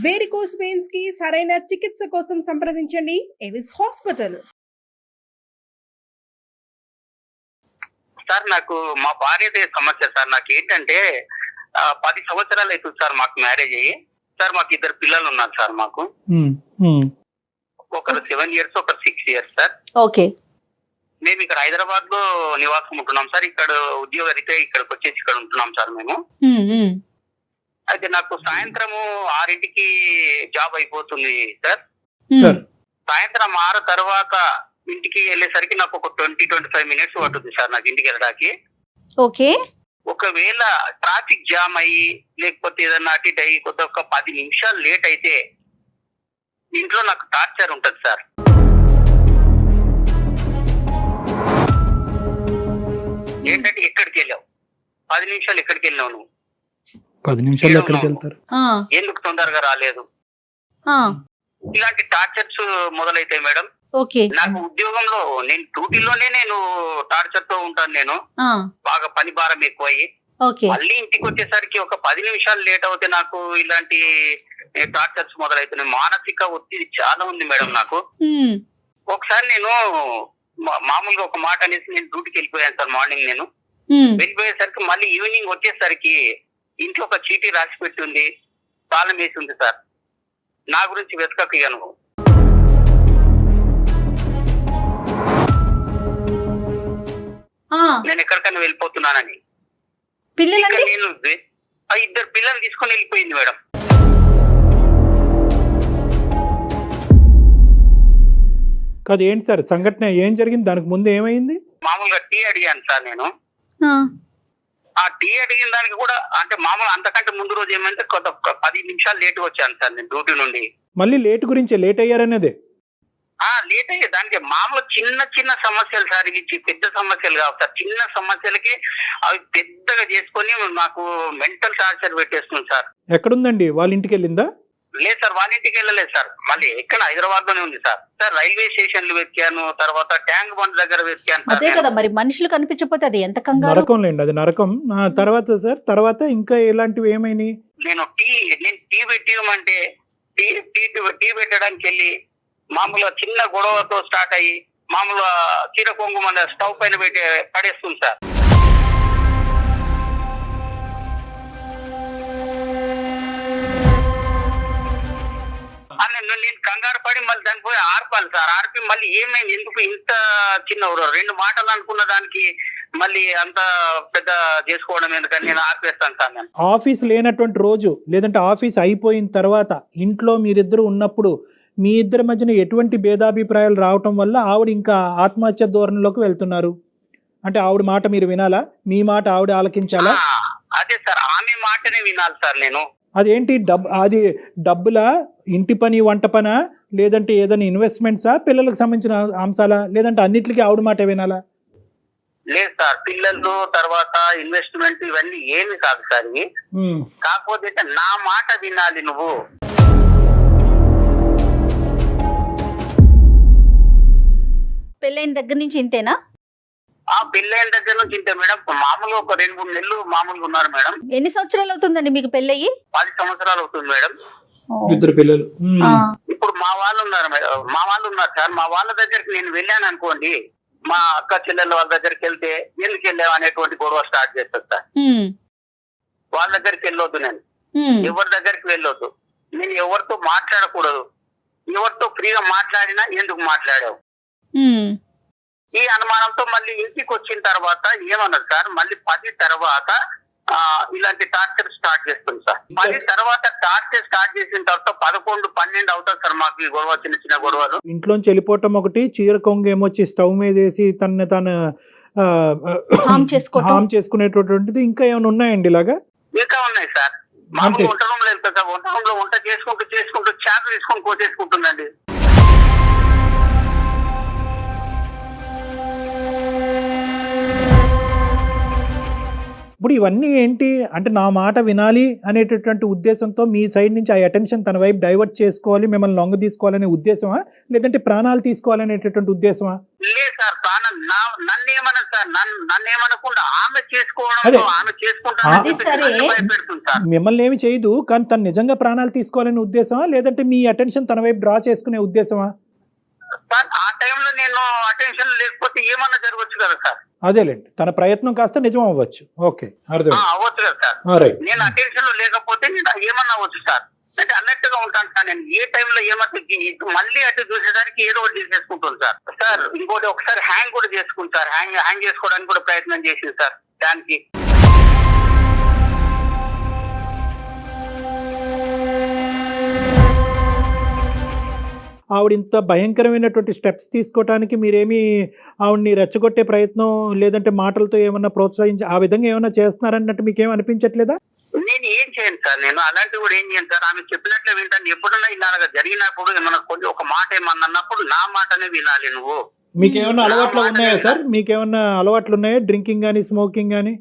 Varicose veins కి సరైన చికిత్స కోసం సంప్రదించండి ఎవిస్ హాస్పిటల్. సార్ నాకు మా భార్యదే సమస్య సార్. నాకు ఏంటంటే 10 సంవత్సరాలు అవుతుంది సార్ మాకు మ్యారేజ్ అయ్యి. సార్ మాకు 2 పిల్లలు ఉన్నారు సార్. మాకు ఒకరు 7 years, ఒకరు 6 years సార్. ఓకే. మేము ఇక్కడ హైదరాబాద్ లో నివాసం ఉంటున్నాం సార్. ఇక్కడ ఉద్యోగ రీత్యా ఇక్కడికి వచ్చేసి ఇక్కడ ఉంటున్నాం సార్ మేము. అయితే నాకు సాయంత్రము 6ంటికి జాబ్ అయిపోతుంది సార్. సాయంత్రం 6 తర్వాత ఇంటికి వెళ్ళేసరికి నాకు ఒక 20-25 minutes పడుతుంది సార్ నాకు ఇంటికి వెళ్ళడానికి. ఓకే. ఒకవేళ ట్రాఫిక్ జామ్ అయ్యి లేకపోతే ఏదన్నా అటు ఇటు అయ్యి కొద్ది ఒక 10 నిమిషాలు లేట్ అయితే ఇంట్లో నాకు టార్చర్ ఉంటది సార్. ఏంటంటే ఎక్కడికి వెళ్ళావు, 10 నిమిషాలు ఎక్కడికి వెళ్ళావు నువ్వు, 10 నిమిషాలు ఎక్కడికి వెళ్తారు, ఎందుకు తొందరగా రాలేదు, ఇలాంటి టార్చర్స్ మొదలైతాయి మేడం. ఓకే. నాకు ఉద్యోగంలో నేను డ్యూటీలోనే నేను టార్చర్ తో ఉంటాను. నేను బాగా పని భారం ఎక్కువయ్యి మళ్ళీ ఇంటికి వచ్చేసరికి ఒక 10 నిమిషాలు లేట్ అవుతే నాకు ఇలాంటి టార్చర్స్ మొదలవుతున్నాయి. మానసిక ఒత్తిడి చాలా ఉంది మేడం నాకు. ఒకసారి నేను మామూలుగా ఒక మాట అనేసి నేను డ్యూటీకి వెళ్ళిపోయాను సార్. మార్నింగ్ నేను వెళ్ళిపోయేసరికి మళ్ళీ ఈవినింగ్ వచ్చేసరికి ఇంట్లో ఒక చీటీ రాసి పెట్టి ఉంది, తాళం వేసి ఉంది సార్. నా గురించి వెతకయ్యాను. నేను ఎక్కడికైనా వెళ్ళిపోతున్నానని. నేను 2 పిల్లలు తీసుకొని వెళ్ళిపోయింది మేడం. కాదు ఏంటి సార్ సంఘటన, ఏం జరిగింది, దానికి ముందు ఏమైంది? మామూలుగా టీ అడిగాను సార్ నేను. ఆ టీ అడిగిన దానికి కూడా అంటే మామూలు అంతకంటే ముందు రోజు ఏమంటే కొత్త 10 నిమిషాలు లేట్ వచ్చాను సార్ నేను డ్యూటీ నుండి. మళ్ళీ లేట్ గురించి లేట్ అయ్యారనేదే? లేట్ అయ్యే దానికి మామూలు చిన్న చిన్న సమస్యలు సార్. ఇవి పెద్ద సమస్యలు కావు సార్. చిన్న సమస్యలకి అవి పెద్దగా చేసుకొని నాకు మెంటల్ టార్చర్ పెట్టేస్తుంది సార్. ఎక్కడుందండి, వాళ్ళ ఇంటికి వెళ్ళిందా? లేదు సార్, వాళ్ళ ఇంటికి వెళ్ళలేదు సార్. మళ్ళీ ఎక్కడ హైదరాబాద్ లోనే ఉంది సార్. సార్ రైల్వే స్టేషన్లు వెతికాను, తర్వాత ట్యాంక్ బండ్ దగ్గర వెతికాను. అదే కదా మరి, మనుషులు కనిపించకపోతే అది ఎంత నరకం లేండి, అది నరకం. తర్వాత సార్ తర్వాత ఇంకా ఎలాంటివి ఏమైనాయి? నేను టీ పెట్టిమంటే టీ పెట్టడానికి వెళ్ళి మామూలుగా చిన్న గొడవతో స్టార్ట్ అయ్యి మామూలుగా చీర కొంగు మన స్టవ్ పైన పెట్టి పడేస్తుంది సార్. నేను కంగారు పడి మళ్ళీ దాన్ని పోయి ఆర్పాలి సార్. ఆర్పి మళ్ళీ ఏమైంది, ఎందుకు ఇంత చిన్న 2 మాటలు అనుకున్న దానికి మళ్ళీ అంత పెద్ద చేసుకోవడం ఎందుకని నేను ఆర్పేస్తాను సార్. నేను ఆఫీస్ లేనటువంటి రోజు లేదంటే ఆఫీస్ అయిపోయిన తర్వాత ఇంట్లో మీరిద్దరు ఉన్నప్పుడు మీ ఇద్దరి మధ్యన ఎటువంటి భేదాభిప్రాయాలు రావటం వల్ల ఆవిడ ఇంకా ఆత్మహత్య ధోరణిలోకి వెళ్తున్నారు? అంటే ఆవిడ మాట మీరు వినాలా, మీ మాట ఆవిడ ఆలకించాలా? అదే సార్, ఆమె మాటనే వినాలి సార్ నేను. అదేంటి అది డబ్బులా, ఇంటి పని వంట పనా, లేదంటే ఏదైనా ఇన్వెస్ట్మెంట్సా, పిల్లలకు సంబంధించిన అంశాలా, లేదంటే అన్నిటికీ ఆవిడ మాట వినాలా? లేదు సార్, పిల్లలు తర్వాత ఇన్వెస్ట్మెంట్ ఇవన్నీ ఏమి కాదు సార్. ఇవి కాకపోతే నా మాట వినాలి నువ్వు. పెళ్ళైన దగ్గర నుంచి ఇంతేనా? పెళ్ళైన దగ్గర నుంచి ఇంతే మేడం. మామూలుగా ఒక 2-3 నెలలు మామూలుగా ఉన్నారు మేడం. ఎన్ని సంవత్సరాలు అవుతుందండి మీకు పెళ్ళయి? 10 సంవత్సరాలు అవుతుంది మేడం. 2 పిల్లలు. ఇప్పుడు మా వాళ్ళు ఉన్నారు సార్. మా వాళ్ళ దగ్గరికి నేను వెళ్ళాను అనుకోండి, మా అక్క చెల్లెళ్ళ వాళ్ళ దగ్గరికి వెళ్తే ఎందుకు వెళ్ళావు అనేటువంటి గొడవ స్టార్ట్ చేస్తారు సార్. వాళ్ళ దగ్గరికి వెళ్ళొద్దు, నేను ఎవరి దగ్గరికి వెళ్ళొద్దు, నేను ఎవరితో మాట్లాడకూడదు, ఎవరితో ఫ్రీగా మాట్లాడినా ఎందుకు మాట్లాడావు, ఈ అనుమానంతో మళ్ళీ ఇంటికి వచ్చిన తర్వాత ఏమన్నారు సార్, మళ్ళీ 10 తర్వాత ఇలాంటి టార్చర్ స్టార్ట్ చేస్తుంది సార్. 10 తర్వాత టార్చర్ స్టార్ట్ చేసిన తర్వాత 11-12 అవుతుంది సార్ మాకు ఈ గొడవ, చిన్న చిన్న గొడవలు. ఇంట్లోంచి వెళ్ళిపోవటం ఒకటి, చీర కొంగు ఏమొచ్చి స్టవ్ మీద వేసి తను హామ్ చేసుకునేటటువంటిది ఇంకా ఏమైనా ఉన్నాయండి ఇలాగా? ఇంకా ఉన్నాయి సార్. మామూలు వంట రూమ్ లో వెళ్తా సార్, వంట రూమ్ లో వంట చేసుకుంటూ చాకు తీసుకొని కోసేసుకుంటుందండి. ఇప్పుడు ఇవన్నీ ఏంటి అంటే నా మాట వినాలి అనేటటువంటి ఉద్దేశంతో మీ సైడ్ నుంచి ఆ అటెన్షన్ తన వైపు డైవర్ట్ చేసుకోవాలి, మిమ్మల్ని లొంగ తీసుకోవాలనే ఉద్దేశమా, లేదంటే ప్రాణాలు తీసుకోవాలనేటటువంటి ఉద్దేశమా? లేదు సార్, నన్ను ఏమన్నా సార్, నన్ను ఏమనకుండా ఆమె అదే. చేసుకోవడం, ఆమె అది సరే. భయపెడుతుంది సార్. మిమ్మల్ని ఏమి చేయదు, కానీ తను నిజంగా ప్రాణాలు తీసుకోవాలనే ఉద్దేశమా, లేదంటే మీ అటెన్షన్ తన వైపు డ్రా చేసుకునే ఉద్దేశమా? సార్ ఆ టైంలో నేను అటెన్షన్ లేకపోతే ఏమన్నా జరగవచ్చు కదా సార్. అదేలేండి, తన ప్రయత్నం కాస్త నిజం అవ్వచ్చు. ఓకే, అర్థం. అవ్వచ్చు కదా సార్. రైట్. నేను అటెన్షన్ లో లేకపోతే నేను ఏమన్నా అవ్వచ్చు సార్. అంటే అలర్ట్ గా ఉంటాను సార్. నేను ఏ టైంలో ఏమవుతుంది మళ్ళీ అటు చూసేసరికి ఏదో ఒకటి తీసేసుకుంటుంది సార్. సార్ ఇంకోటి ఒకసారి హ్యాంగ్ కూడా చేసుకుంది సార్. హ్యాంగ్ చేసుకోవడానికి కూడా ప్రయత్నం చేసింది సార్. దానికి ఆవిడ ఇంత భయంకరమైనటువంటి స్టెప్స్ తీసుకోవడానికి మీరేమి ఆవిడ్ని రెచ్చగొట్టే ప్రయత్నం లేదంటే మాటలతో ఏమన్నా ప్రోత్సహించి ఆ విధంగా ఏమన్నా చేస్తున్నారన్నట్టు మీకేం అనిపించట్లేదా? నేను ఏం చేయను సార్. నేను అలాంటివి కూడా ఏం చేయను సార్. ఆమె చెప్పినట్లే వింటాను. ఎప్పుడన్నా ఇలాగా జరిగినప్పుడు ఏమన్నా కొంచెం ఒక మాట ఏమన్నా అన్నప్పుడు నా మాటనే వినాలి నువ్వు. మీకేమన్నా అలవాట్లు ఉన్నాయా సార్? మీకేమన్నా అలవాట్లు ఉన్నాయా, డ్రింకింగ్ కానీ స్మోకింగ్ కానీ?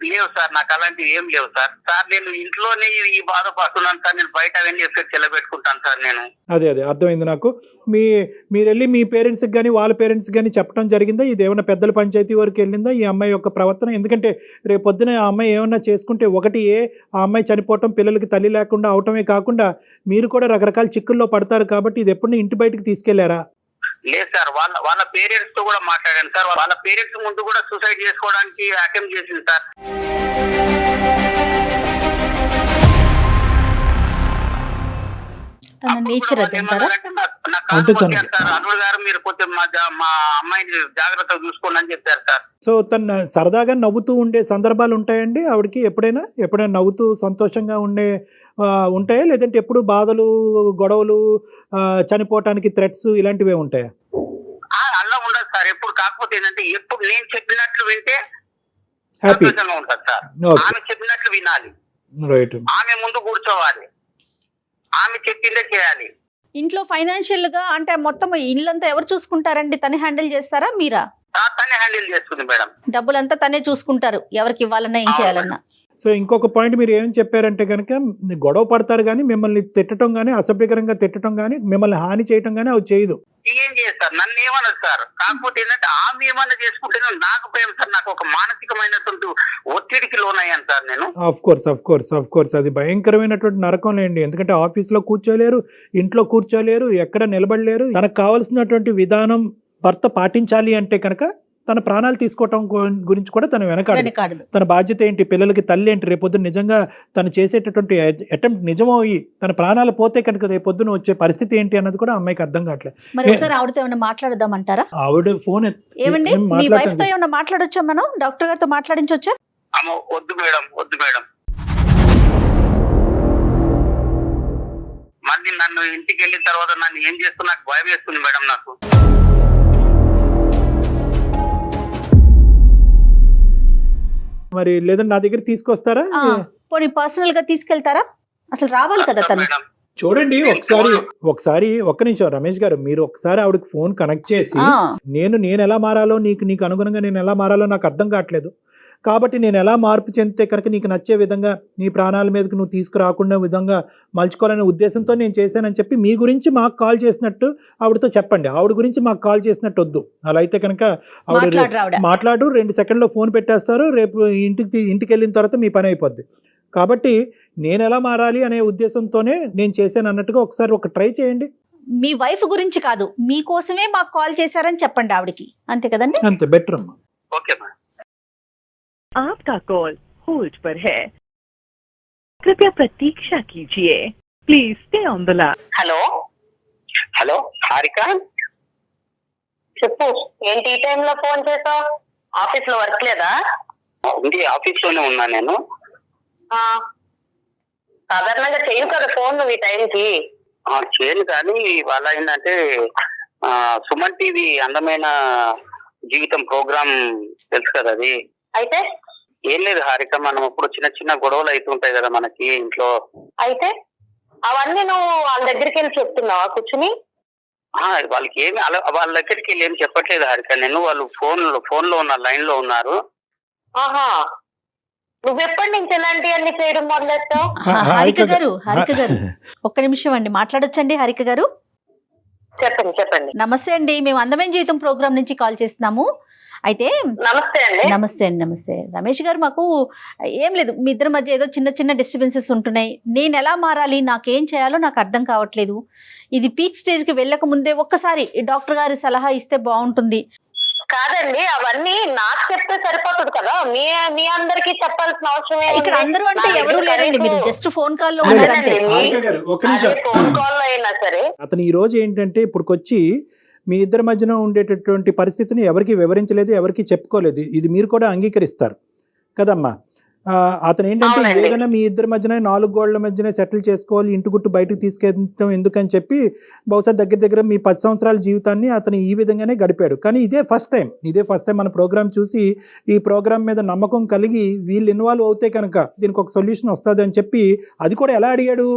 లేవు సార్, నాకు అలాంటివి ఏం లేవు సార్. సార్ నేను ఇంట్లోనే ఈ బాధపడుతున్నాను సార్. నేను బయట అవన్నీ ఎఫెక్ట్ చెల్లబెట్టుకుంటాను సార్. నేను అదే అర్థమైంది నాకు. మీరు వెళ్ళి మీ పేరెంట్స్కి కానీ వాళ్ళ పేరెంట్స్కి కానీ చెప్పడం జరిగిందా? ఇది ఏమైనా పెద్దల పంచాయతీ వరకు వెళ్ళిందా ఈ అమ్మాయి యొక్క ప్రవర్తన? ఎందుకంటే రేపు పొద్దున ఆ అమ్మాయి ఏమన్నా చేసుకుంటే ఒకటి ఆ అమ్మాయి చనిపోవటం, పిల్లలకి తల్లి లేకుండా అవటమే కాకుండా మీరు కూడా రకరకాల చిక్కుల్లో పడతారు కాబట్టి ఇది ఎప్పుడు ఇంటి బయటకు తీసుకెళ్లారా? లేదు సార్, వాళ్ళ పేరెంట్స్ తో కూడా మాట్లాడాను సార్. వాళ్ళ పేరెంట్స్ ముందు కూడా సూసైడ్ చేసుకోవడానికి అటెంప్ట్ చేసింది సార్. తన నేచర్ అదంటారా? అల్లుడు గారు మీరు కొంచెం మా అమ్మాయిని జాగ్రత్తగా చూసుకోండి అని చెప్పారు సార్. సో తను సరదాగా నవ్వుతూ ఉండే సందర్భాలు ఉంటాయండి ఆవిడకి? ఎప్పుడైనా నవ్వుతూ సంతోషంగా ఉంటాయా, లేదంటే ఎప్పుడు బాధలు, గొడవలు, చనిపోవటానికి థ్రెట్స్ ఇలాంటివే ఉంటాయా? అలా ఉండదు సార్ ఎప్పుడు. కాకపోతే ఏంటంటే ఎప్పుడు నేను చెప్పినట్లు వింటే హ్యాపీ సంతోషంగా ఉంటుంది సార్. ఆమె చెప్పినట్లు వినాలి, రైట్. ఆమె ముందు కూర్చోవాలి, ఆమె చెప్పిందే చేయాలి. ఇంట్లో ఫైనాన్షియల్ గా అంటే మొత్తం ఇల్లంతా ఎవరు చూసుకుంటారండి? తనే హ్యాండిల్ చేస్తారా మీరా? తనే హ్యాండిల్ చేస్తుంది మేడం. డబ్బులంతా తనే చూసుకుంటారు, ఎవరికి ఇవ్వాలన్నా ఏం చేయాలన్నా. సో ఇంకొక పాయింట్ మీరు ఏం చెప్పారంటే కనుక గొడవ పడతారు కానీ మిమ్మల్ని తిట్టడం కానీ, అసభ్యకరంగా తిట్టడం కానీ, మిమ్మల్ని హాని చేయడం కానీ అవి చేయదు. ఏం చేస్తారు, నన్ను ఏమన్నది సార్. కాకపోతే ఏంటంటే ఆమె ఏమన్నా చేసుకుంటే నాకు భయం సార్. నాకు ఒక మానసికమైనటువంటి ఒత్తిడికి లోనయ్యాను సార్ నేను. ఆఫ్ కోర్స్ అది భయంకరమైనటువంటి నరకం లేండి. ఎందుకంటే ఆఫీస్లో కూర్చోలేరు, ఇంట్లో కూర్చోలేరు, ఎక్కడ నిలబడలేరు. తనకు కావాల్సినటువంటి విధానం భర్త పాటించాలి అంటే కనుక తన ప్రాణాలు తీసుకోవటం గురించి కూడా తను వెనకాడదు. తన బాధ్యత ఏంటి, పిల్లలకి తల్లి ఏంటి, రేపొద్దున నిజంగా తను చేసేటటువంటి అటెంప్ట్ నిజమయ్యి తన ప్రాణాలు పోతే కనుక రేపొద్దున వచ్చే పరిస్థితి ఏంటి అన్నది కూడా అమ్మాయికి అర్థం కావట్లేదు. మరి ఒకసారి ఆవిడతో ఏమైనా మాట్లాడదామంటారా? ఆవిడ ఫోన్ ఏమండి, మీ వైఫ్ తో ఏమైనా మాట్లాడొచ్చా? మనం డాక్టర్ గారితో మాట్లాడించొచ్చా? వద్దు మేడం. మళ్ళీ నన్ను ఇంటికి వెళ్ళిన తర్వాత నన్ను ఏం చేస్తున్నా నాకు భయం వేస్తుంది మేడం. నాకు మరి లేదంటే నా దగ్గర తీసుకొస్తారా? పోనీ పర్సనల్ గా తీసుకెళ్తారా? అసలు రావాలి కదా తను. చూడండి ఒకసారి ఒక్క నిమిషం రమేష్ గారు, మీరు ఒకసారి ఆవిడకి ఫోన్ కనెక్ట్ చేసి నేను ఎలా మారాలో, నీకు అనుగుణంగా నేను ఎలా మారాలో నాకు అర్థం కావట్లేదు కాబట్టి నేను ఎలా మార్పు చెందితే కనుక నీకు నచ్చే విధంగా నీ ప్రాణాల మీదకి నువ్వు తీసుకురాకుండా విధంగా మలుచుకోవాలనే ఉద్దేశంతో నేను చేశానని చెప్పి మీ గురించి మాకు కాల్ చేసినట్టు ఆవిడతో చెప్పండి. ఆవిడ గురించి మాకు కాల్ చేసినట్టు వద్దు. అలా అయితే కనుక ఆవిడ మాట్లాడు, 2 సెకండ్లో ఫోన్ పెట్టేస్తారు, రేపు ఇంటికి వెళ్ళిన తర్వాత మీ పని అయిపోద్ది. కాబట్టి నేను ఎలా మారాలి అనే ఉద్దేశంతోనే నేను చేశాను అన్నట్టుగా ఒకసారి ట్రై చేయండి. మీ వైఫ్ గురించి కాదు, మీకోసమే మాకు కాల్ చేశారని చెప్పండి ఆవిడకి, అంతే కదండి? అంతే, బెటర్ అమ్మా. Okay madam. आपका कॉल होल्ड पर है, कृपया प्रतीक्षा कीजिए, please stay on the line. Hello Harika, చెప్పు. ఏంటి ఈ టైంలో ఫోన్ చేసావు? ఆఫీస్ లో వర్క్ లేదా? ఉంది, ఆఫీస్ లోనే ఉన్నా నేను. సాధారణంగా చేయను కదా ఫోన్ నువ్వు ఈ టైంకి. చేయను కానీ వాళ్ళ ఏంటంటే సుమన్ టీవీ అందమైన జీవితం ప్రోగ్రామ్ తెలుసు కదా అది. అయితే ఏం లేదు హారిక, మనం ఇప్పుడు చిన్న గొడవలు అవుతుంటాయి కదా మనకి ఇంట్లో. అయితే అవన్నీ నువ్వు వాళ్ళ దగ్గరికి వెళ్ళి చెప్తున్నావా కూర్చుని? వాళ్ళకి ఏమి వాళ్ళ దగ్గరికి వెళ్ళి ఏమి చెప్పట్లేదు హారిక నేను. వాళ్ళు ఫోన్ లో ఉన్న లైన్ లో ఉన్నారు. ఆహా, నువ్వు ఎప్పటి నుంచి ఇలాంటివన్నీ చేయడం మొదలెట్టావు? హారిక గారు ఒక్క నిమిషం అండి, మాట్లాడొచ్చండి హారిక గారు? చెప్పండి. నమస్తే అండి, మేము అందమైన జీవితం ప్రోగ్రామ్ నుంచి కాల్ చేస్తున్నాము. అయితే నమస్తే అండి. నమస్తే రమేష్ గారు, మాకు ఏం లేదు, మీ ఇద్దరి మధ్య ఏదో చిన్న చిన్న డిస్టర్బెన్సెస్ ఉంటున్నాయి. నేను ఎలా మారాలి, నాకేం చేయాలో నాకు అర్థం కావట్లేదు. ఇది పీక్ స్టేజ్కి వెళ్ళక ముందే ఒక్కసారి డాక్టర్ గారి సలహా ఇస్తే బాగుంటుంది. కాదండి, అవన్నీ నాకు చెప్తే సరిపోతుంది కదా, మీ అందరికి చెప్పాల్సిన అవసరం ఇక్కడ అందరూ అంటే ఎవరు లేరండి, మీరు జస్ట్ ఫోన్ కాల్ లో హారిక గారు, ఒక్క నిమిషం. ఫోన్ కాల్ అయినా సరే అతను ఈ రోజు ఏంటంటే ఇప్పుడుకొచ్చి మీ ఇద్దరి మధ్యన ఉండేటటువంటి పరిస్థితిని ఎవరికి వివరించలేదు, ఎవరికి చెప్పుకోలేదు. ఇది మీరు కూడా అంగీకరిస్తారు కదమ్మా. అతను ఏంటంటే ఏదైనా మీ ఇద్దరి మధ్యన 4 గోళ్ల మధ్యనే సెటిల్ చేసుకోవాలి, ఇంటి గుట్టు బయటకు తీసుకెళ్తాం ఎందుకని చెప్పి బహుశా దగ్గర మీ 10 సంవత్సరాల జీవితాన్ని అతను ఈ విధంగానే గడిపాడు. కానీ ఇదే ఫస్ట్ టైం మన ప్రోగ్రామ్ చూసి ఈ ప్రోగ్రామ్ మీద నమ్మకం కలిగి వీళ్ళు ఇన్వాల్వ్ అవుతే కనుక దీనికి ఒక సొల్యూషన్ వస్తుంది అని చెప్పి, అది కూడా ఎలా అడిగాడు,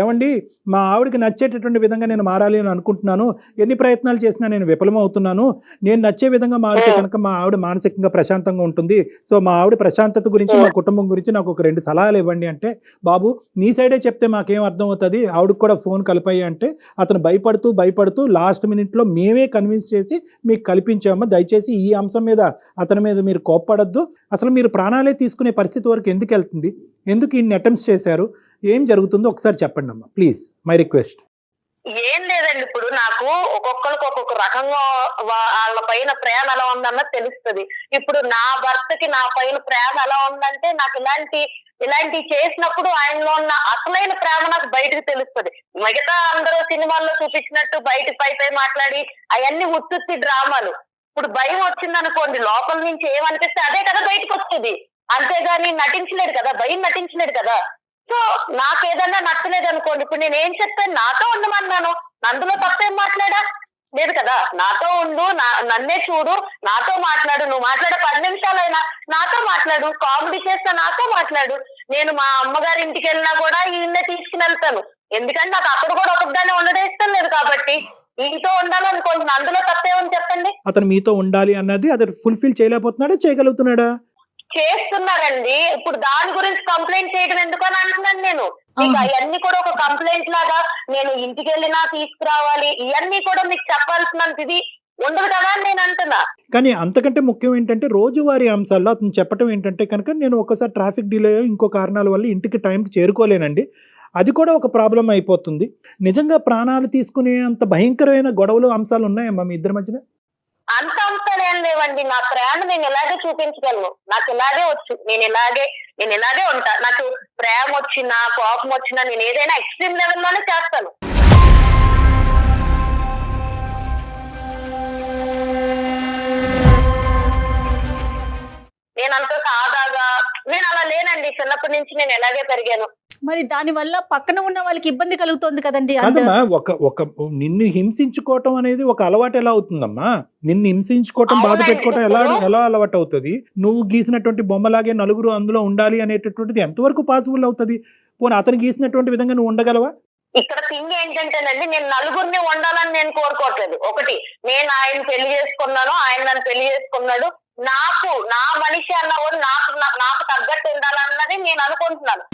ఏమండి మా ఆవిడకి నచ్చేటటువంటి విధంగా నేను మారాలి అని అనుకుంటున్నాను, ఎన్ని ప్రయత్నాలు చేసినా నేను విఫలమవుతున్నాను, నేను నచ్చే విధంగా మారితే కనుక మా ఆవిడ మానసికంగా ప్రశాంతంగా ఉంటుంది, సో మా ఆవిడ ప్రశాంతత గురించి మా కుటుంబం గురించి నాకు ఒక 2 సలహాలు ఇవ్వండి అంటే, బాబు నీ సైడే చెప్తే మాకేం అర్థం అవుతుంది, ఆవిడకి కూడా ఫోన్ కలిపాయి అంటే అతను భయపడుతూ లాస్ట్ మినిట్లో మేమే కన్విన్స్ చేసి మీకు కల్పించామా, దయచేసి ఈ అంశం మీద అతని మీద మీరు కోప్పడద్దు, అసలు మీరు ప్రాణాలే తీసుకునే పరిస్థితి వరకు ఎందుకు వెళ్తుంది, ఎందుకు ఇన్ని అటెంప్ట్స్ చేశారు, ఏం జరుగుతుందో ఒకసారి చెప్పండి అమ్మా ప్లీజ్, మై రిక్వెస్ట్. ఏం లేదండి, ఇప్పుడు నాకు ఒక్కొక్కరికి ఒక్కొక్క రకంగా వాళ్ళ పైన ప్రేమ ఎలా ఉందన్నది తెలుస్తుంది. ఇప్పుడు నా భర్తకి నా పైన ప్రేమ ఎలా ఉందంటే, నాకు ఇలాంటి చేసినప్పుడు ఆయనలో ఉన్న అసలైన ప్రేమ నాకు బయటకు తెలుస్తుంది. మిగతా అందరూ సినిమాల్లో చూపించినట్టు బయటకు పై మాట్లాడి అవన్నీ ఉత్తుత్తి డ్రామాలు. ఇప్పుడు భయం వచ్చింది అనుకోండి, లోపల నుంచి ఏమనిపిస్తే అదే కదా బయటకు వస్తుంది, అంతేగాని నటించలేడు కదా, భయం నటించలేడు కదా. సో నాకు ఏదన్నా నచ్చలేదు అనుకోండి, ఇప్పుడు నేను ఏం చెప్పాను, నాతో ఉండమన్నాను, అందులో తప్పేం మాట్లాడా లేదు కదా. నాతో ఉండు, నన్నే చూడు, నాతో మాట్లాడు, నువ్వు మాట్లాడే 10 నిమిషాలైనా నాతో మాట్లాడు, కామెడీ చేస్తా నాతో మాట్లాడు. నేను మా అమ్మగారి ఇంటికి వెళ్ళినా కూడా ఈయన్నే తీసుకుని వెళ్తాను, ఎందుకంటే నాకు అక్కడ కూడా ఒకదాన్ని ఉండడం ఇష్టం లేదు కాబట్టి ఈతో ఉండాలనుకుంటున్నాను, అందులో తప్పేమని చెప్పండి. అతను మీతో ఉండాలి అన్నది అతను ఫుల్ఫిల్ చేయలేకపోతున్నాడా, చేయగలుగుతున్నాడా? చేస్తున్నారండి. ఇప్పుడు దాని గురించి కంప్లైంట్ చేయడం ఎందుకని అంటున్నాను నేను. మీకు అవన్నీ కూడా ఒక కంప్లైంట్ లాగా నేను ఇంటికి వెళ్ళినా తీసుకురావాలి, ఇవన్నీ కూడా మీకు చెప్పాల్సినంత ఇది ఉండదు కదా అని నేను అంటున్నా. కానీ అంతకంటే ముఖ్యం ఏంటంటే రోజువారీ అంశాల్లో అతను చెప్పడం ఏంటంటే కనుక, నేను ఒకసారి ట్రాఫిక్ డిలే ఇంకో కారణాల వల్ల ఇంటికి టైంకి చేరుకోలేనండి, అది కూడా ఒక ప్రాబ్లం అయిపోతుంది. నిజంగా ప్రాణాలు తీసుకునే అంత భయంకరమైన గొడవలు అంశాలు ఉన్నాయమ్మా మీ ఇద్దరి మధ్యన? అంత అంశాలు ఏం లేవండి. నా ప్రేమ నేను ఇలాగే చూపించగలను, నాకు ఇలాగే వచ్చు, నేను ఇలాగే ఉంటా. నాకు ప్రేమ వచ్చినా కోపం వచ్చినా నేను ఏదైనా ఎక్స్ట్రీమ్ లెవెల్లోనే చేస్తాను. నేను అంత సాదాగా నేను అలా లేనండి, చిన్నప్పటి నుంచి నేను ఎలాగే పెరిగాను. మరి దాని వల్ల పక్కన ఉన్న వాళ్ళకి ఇబ్బంది కలుగుతుంది కదండి. కాదమ్మా, ఒక నిన్ను హింసించుకోవటం అనేది ఒక అలవాటు ఎలా అవుతుందమ్మా? నిన్ను హింసించుకోవటం, బాధ పెట్టుకోవటం ఎలా అలవాటు అవుతుంది? నువ్వు గీసినటువంటి బొమ్మలాగే నలుగురు అందులో ఉండాలి అనేటటువంటిది ఎంతవరకు పాసిబుల్ అవుతుంది? పోనీ అతను గీసినటువంటి విధంగా నువ్వు ఉండగలవా? ఇక్కడ థింగ్ ఏంటంటేనండి, నేను నలుగురిని ఉండాలని నేను కోరుకోవట్లేదు. ఒకటి, నేను ఆయన పెళ్లి చేసుకున్నాను, ఆయన నన్ను పెళ్లి చేసుకున్నాడు, నాకు నా మనిషి అన్నవాడు నాకు తగ్గట్టు ఉండాలన్నది నేను అనుకుంటున్నాను.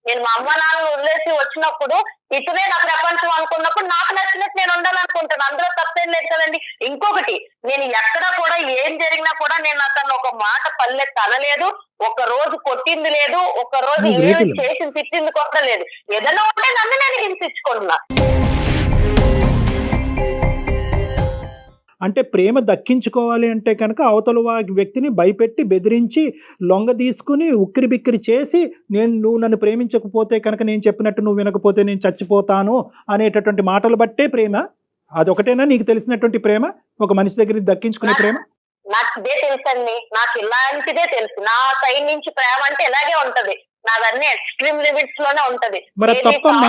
నేను మా అమ్మ నాన్న వదిలేసి వచ్చినప్పుడు ఇటునే నా ప్రపంచం అనుకున్నప్పుడు నాకు నచ్చినట్టు నేను ఉండాలనుకుంటాను, అందులో తప్పేం లేదు కదండి. ఇంకొకటి, నేను ఎక్కడా కూడా ఏం జరిగినా కూడా నేను అతను ఒక మాట పల్లెత్తి అనలేదు, ఒక రోజు కొట్టింది లేదు, ఒక రోజు ఏమి చేసి తిట్టింది కూడా లేదు. ఏదైనా ఉంటే నన్ను నేను హింసించుకుంటున్నా. అంటే ప్రేమ దక్కించుకోవాలి అంటే కనుక అవతల వ్యక్తిని భయపెట్టి బెదిరించి లొంగ తీసుకుని ఉక్కిరి బిక్కిరి చేసి, నువ్వు నన్ను ప్రేమించకపోతే కనుక, నేను చెప్పినట్టు నువ్వు వినకపోతే నేను చచ్చిపోతాను అనేటటువంటి మాటలు బట్టే ప్రేమ? అదొకటేనా నీకు తెలిసినటువంటి ప్రేమ, ఒక మనిషి దగ్గర దక్కించుకునే ప్రేమ? నాకు ఇదే తెలుసండి, నాకు ఇలాంటిదే తెలుసు. నా సైడ్ నుంచి ప్రేమ అంటే ఇలాగే ఉంటది, నాదన్నీ ఎక్స్ట్రీమ్ లిమిట్స్ లోనే ఉంటది. మరి తప్పమ్మా,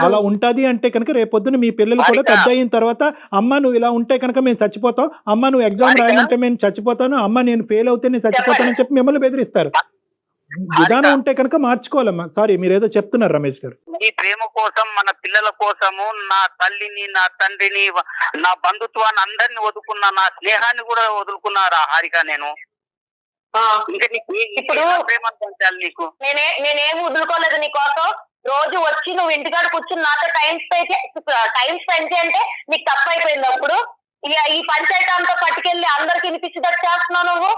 అలా ఉంటది అంటే కనుక రేపొద్దున మీ పిల్లలు కూడా పెద్ద అయిన తర్వాత, అమ్మ నువ్వు ఇలా ఉంటే కనుక మేము చచ్చిపోతాం, అమ్మ నువ్వు ఎగ్జామ్ రాయమంటే మేము చచ్చిపోతాను, అమ్మ నేను ఫెయిల్ అవుతే నేను చచ్చిపోతానని చెప్పి మిమ్మల్ని బెదిరిస్తారు. విధానం ఉంటే కనుక మార్చుకోవాలమ్మా. సారీ, మీరు ఏదో చెప్తున్నారు రమేష్ గారు. ఈ ప్రేమ కోసం, మన పిల్లల కోసము, నా తల్లిని, నా తండ్రిని, నా బంధుత్వాన్ని అందరిని వదులుకున్నా, నా స్నేహాన్ని కూడా వదులుకున్నారా హారిక నేను? ఇంకా నీకు ఇప్పుడు ప్రేమ పంచాలి నీకు? నేనేం వదులుకోలేదు నీకోసం. రోజు వచ్చి నువ్వు ఇంటికాడ కూర్చుని నాతో టైం స్పెండ్ చేయంటే నీకు తప్పు అయిపోయింది. అప్పుడు ఈ పంచాయతీ అంతా పట్టుకెళ్ళి అందరికి వినిపించేటట్టు చేస్తున్నావు నువ్వు.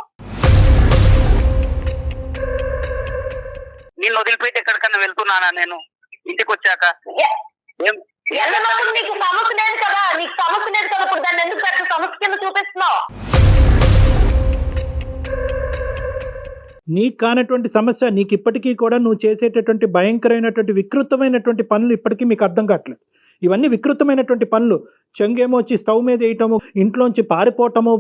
నిన్ను వదిలిపెట్టి ఎక్కడికన్నా వెళ్తున్నానా నేను ఇంటికి వచ్చాక? వెళ్ళినప్పుడు నీకు సమస్య లేదు కదా, ఇప్పుడు దాన్ని ఎందుకు పెద్ద సమస్య కింద చూపిస్తున్నావు? నీకు కానటువంటి సమస్య, నీకు ఇప్పటికీ కూడా నువ్వు చేసేటటువంటి భయంకరమైనటువంటి వికృతమైనటువంటి పనులు ఇప్పటికీ మీకు అర్థం కావట్లేదు. ఇవన్నీ వికృతమైనటువంటి పనులు. చెంగేమో వచ్చి స్టవ్ మీద వేయటము, ఇంట్లోంచి పారిపోవటము,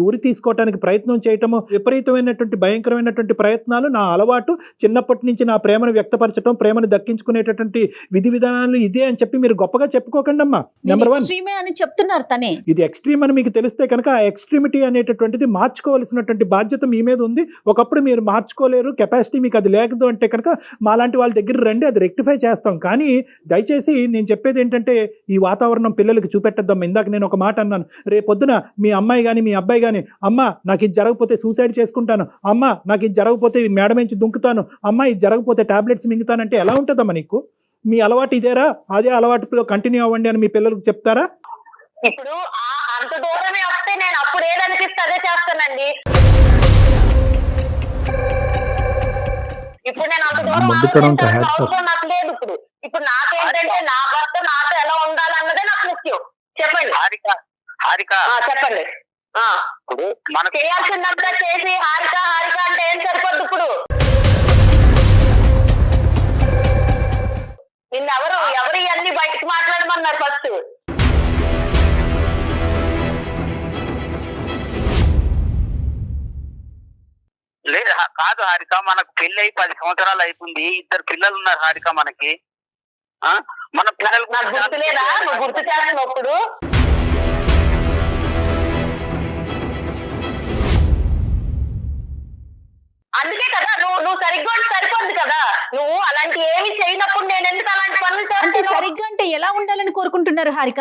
ఉరి తీసుకోవటానికి ప్రయత్నం చేయటము, విపరీతమైనటువంటి భయంకరమైనటువంటి ప్రయత్నాలు. నా అలవాటు చిన్నప్పటి నుంచి నా ప్రేమను వ్యక్తపరచడం, ప్రేమను దక్కించుకునేటటువంటి విధి విధానాలు ఇదే అని చెప్పి మీరు గొప్పగా చెప్పుకోకండి అమ్మా. నెంబర్ 1 ఎక్స్ట్రీమే అని చెప్తున్నారు తనే. ఇది ఎక్స్ట్రీమ్ అని మీకు తెలిస్తే కనుక ఆ ఎక్స్ట్రీమిటీ అనేటటువంటిది మార్చుకోవాల్సినటువంటి బాధ్యత మీ మీద ఉంది. ఒకప్పుడు మీరు మార్చుకోలేరు, కెపాసిటీ మీకు అది లేదు అంటే కనుక మాలాంటి వాళ్ళ దగ్గర రండి, అది రెక్టిఫై చేస్తాం. కానీ దయచేసి నేను చెప్పేది ఏంటంటే, ఈ వాతావరణం పిల్లలకి చూపెట్టద్దాం. ఇందాక నేను ఒక మాట అన్నాను, రేపొద్దున మీ అమ్మాయి కానీ మీ అబ్బాయి కానీ, అమ్మ నాకు ఇది జరగకపోతే సూసైడ్ చేసుకుంటాను, అమ్మ నాకు ఇది జరగకపోతే మేడ నుంచి దుంకుతాను, అమ్మ ఇది జరగకపోతే టాబ్లెట్స్ మింగుతానంటే ఎలా ఉంటుందమ్మా నీకు? మీ అలవాటు ఇదేరా, అదే అలవాటులో కంటిన్యూ అవ్వండి అని మీ పిల్లలకు చెప్తారా? ఇప్పుడు అంత దూరమే వస్తే నేను అప్పుడు ఏదనిపిస్తే అదే చేస్తానండి. ఇప్పుడు నేను అంత దూరం అవసరం నాకు లేదు. ఇప్పుడు నాకేంటంటే నా భర్త నాతో ఎలా ఉండాలన్నదే నాకు ముఖ్యం. చెప్పండి హారిక, చెప్పండి. చేయాల్సిందంతా చేసి హారిక అంటే ఏం సరిపోద్దు? ఇప్పుడు నిన్నెవరు ఇవన్నీ బయటకు మాట్లాడమన్నారు ఫస్ట్? లేదు కాదు హారిక, మనకు పెళ్లి అయి 10 సంవత్సరాలు అయిపోయింది, 2 పిల్లలు ఉన్నారు హారిక మనకి. మన పిల్లలకు నాకు గుర్తులేదా? నువ్వు గుర్తు చేస్తున్నప్పుడు అందుకే కదా నువ్వు సరిగ్గా సరిపోద్ది కదా. నువ్వు అలాంటి ఏమి చేయనప్పుడు నేను ఎందుకు అలాంటి పనులు అంటే చేస్తాను? సరిగ్గా అంటే ఎలా ఉండాలని కోరుకుంటున్నారు హారిక?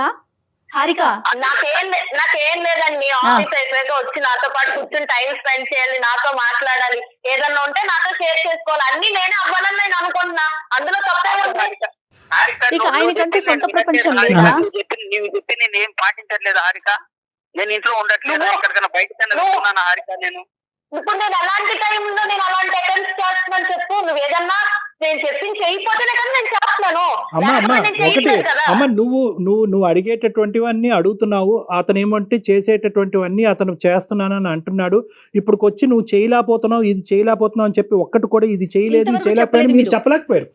నాకేం లేదండి. ఆఫీస్ అయిపోయాక వచ్చి నాతో పాటు కూర్చొని టైం స్పెండ్ చేయాలి, నాతో మాట్లాడాలి, ఏదన్నా ఉంటే నాతో షేర్ చేసుకోవాలి. అన్ని నేనే అవ్వాలని నేను అనుకుంటున్నా. అందులో తప్పే ఉంది. ఇక ఆయనకంటే సొంత ప్రపంచం లేదా? నువ్వు చెప్పి నేను ఏం పాటించట్లేదు హారిక. నేను ఇంట్లో ఉండట్లేదు, ఎక్కడికైనా బయటకు వెళ్తున్నాను హారిక. ఇప్పుడు నేను అలాంటి టైంలో నేను అలాంటి అటెంప్ట్స్ చేస్తున్నాను చెప్పు. నువ్వు ఏదన్నా నేను చెప్పింది చేయకపోతేనే కదా నేను చేస్తున్నాను. అమ్మ నువ్వు అడిగేటటువంటివన్నీ అడుగుతున్నావు, అతను ఏమంటే చేసేటటువంటివన్నీ అతను చేస్తున్నానని అంటున్నాడు. ఇప్పుడుకొచ్చి నువ్వు చేయలేకపోతున్నావు, ఇది చేయలేకపోతున్నావు అని చెప్పి ఒక్కటి కూడా ఇది చేయలేదు, ఇది చేయలేకపోయాడు మీరు చెప్పలేకపోయారు.